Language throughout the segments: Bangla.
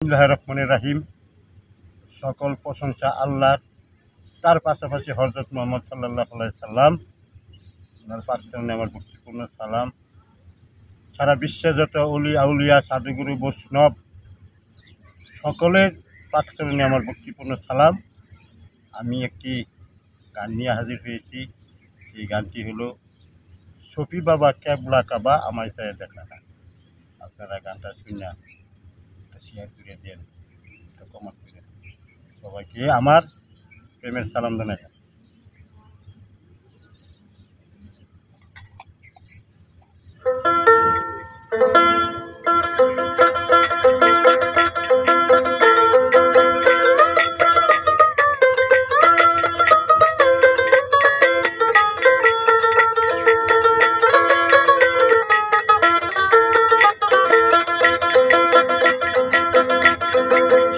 বিসমিল্লাহির রহমানির রহিম। সকল প্রশংসা আল্লাহর, তার পাশাপাশি হযরত মুহাম্মদ সাল্লাল্লাহু আলাইহি সাল্লাম ওনার পাক চরণে আমার ভক্তিপূর্ণ সালাম। সারা বিশ্বে যত অলি আউলিয়া সাধুগুরু বৈষ্ণব সকলের পাক চরণে আমার ভক্তিপূর্ণ সালাম। আমি একটি গান নিয়ে হাজির হয়েছি। সেই গানটি হলো শফি বাবা কেবলা কাবা আমায় চায় দেখা না। আপনারা গানটা শুনে শেয়ার করে দেন, কমেন্ট করে সবাইকে আমার প্রেমের সালাম জানাই।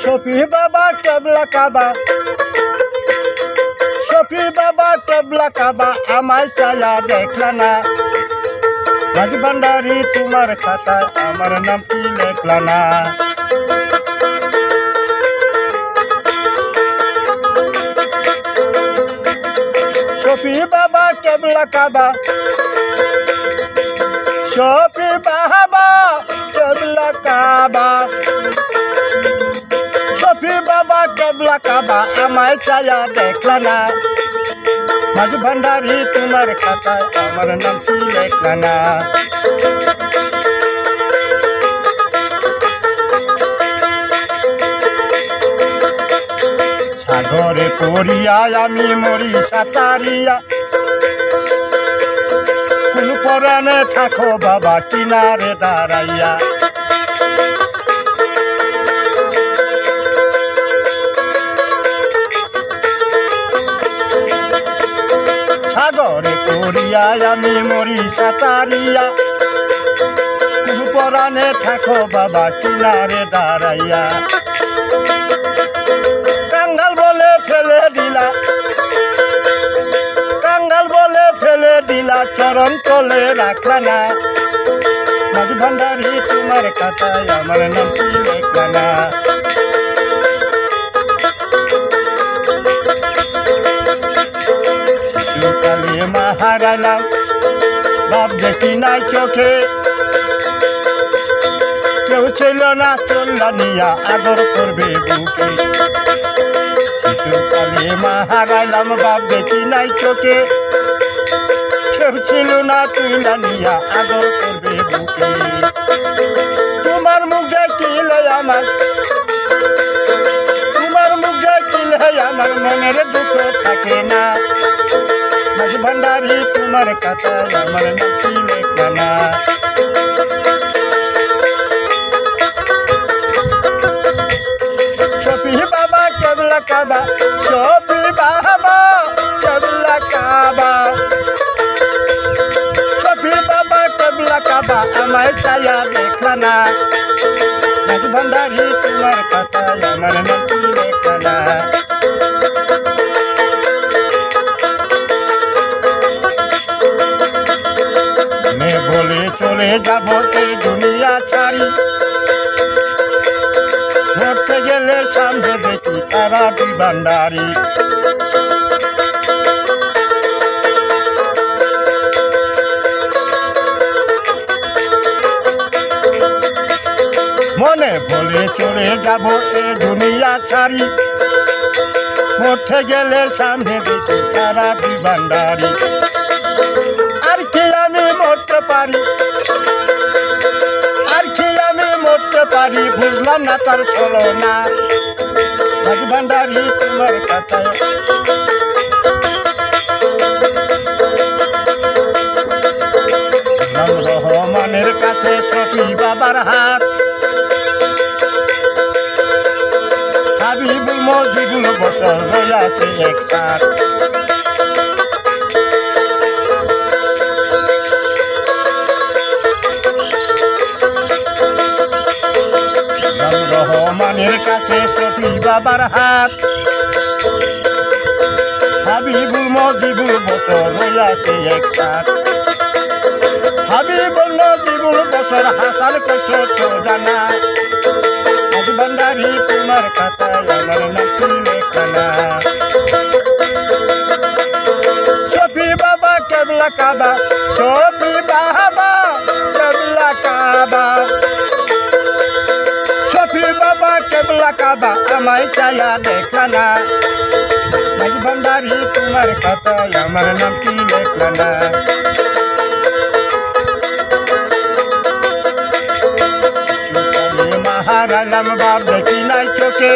শফি বাবা কেবলা কাবা, শফি বাবা কেবলা কাবা আমায় ছায়া দেখলা না। রাজভান্ডারি তোমার খাতায় আমার নাম কি লেখলা না। শফি বাবা কেবলা কাবা, শফি বাবা কেবলা কাবা, শফি বাবা কেবলা কাবা আমায় ছায়া দেখলা না। রাজভান্ডারি তোমার খাতায় আমার নাম কি লেখলা না। সাগরে পড়িয়া আমি মরি সাঁতারিয়া, কোন পরাণে থাকো বাবা কিনারে দাঁড়াইয়া। সাগরে পড়িয়া আমি মরি সাঁতারিয়া, কোন পরাণে থাকো বাবা কিনারে দাঁড়াইয়া। কাঙ্গাল বলে ফেলে দিলা, কাঙ্গাল বলে ফেলে দিলা, চরণ তলে রাখলা না। রাজভান্ডারি তোমার খাতায় আমার নাম কি লেখলা না। শিশুকালে মা হারালাম, বাপ দেখি নাই চোখে, কেউ ছিল না চল্লা নিয়া আদর করবে বুকে। শিশুকালে মা হারালাম, বাপ দেখি নাই চোখে, কেউ ছিল না তুইলা নিয়া আদর করবে বুকে। তোমার মুখ দেখিলে আমার, তোমার মুখ দেখিলে আমার মনের দুঃখ থাকে না। রাজভান্ডারি তোমার খাতায় আমার নাম কি লেখলা না। শফি বাবা কেবলা কাবা, শফি বাবা কেবলা কাবা, শফি বাবা কেবলা কাবা আমায় ছায়া দেখলা না। রাজভান্ডারি তোমার খাতায় আমার নাম কি লেখলা না। বলে চলে যাব এই দুনিয়া ছাড়ি, মরতে গেলে সামনে দেখি তারা ভান্ডারি। মনে বলে চলে যাব এই দুনিয়া ছাড়ি, মরতে গেলে সামনে দেখি তারা ভান্ডারি। আর কি আমি মরতে পারি, আর কি আমি মরতে পারি, বুঝলাম না তার চলো না। রাজভান্ডারি তোমার খাতায় রহমানের কাছে শফি বাবার হাত, হাবিবুল মজিবুল বছর রয়েছে একসাথ। রহমানের কাছে শফি বাবার হাত, হাবিবুল মজিবুল বছর রয়েছে একসাথ। হাবিবুল মজিবুল বছর হাসান কইছো তো জানা। মাঝি ভান্ডারি তোমার খাতায় আমার নাম কি লেখানা শফি বাবা কেবলা কাবা শফি বাবা কেবলা কাবা শফি বাবা কেবলা কাবা আমায় ছায়া দেখানা মাঝি ভান্ডারি তোমার খাতায় আমার নাম কি লেখানা হারালাম বাপ দেখি নাই চোখে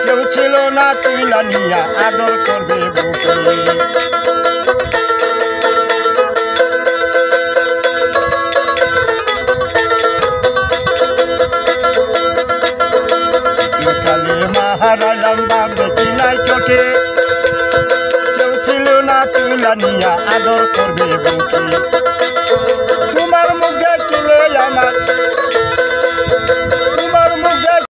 কেউ ছিল না তুইলা নিয়া আদর করবে বুকে কালে হারালাম বাপ দেখি নাই চোখে কেউ ছিল না তুইলা নিয়া আদর করবে বুকে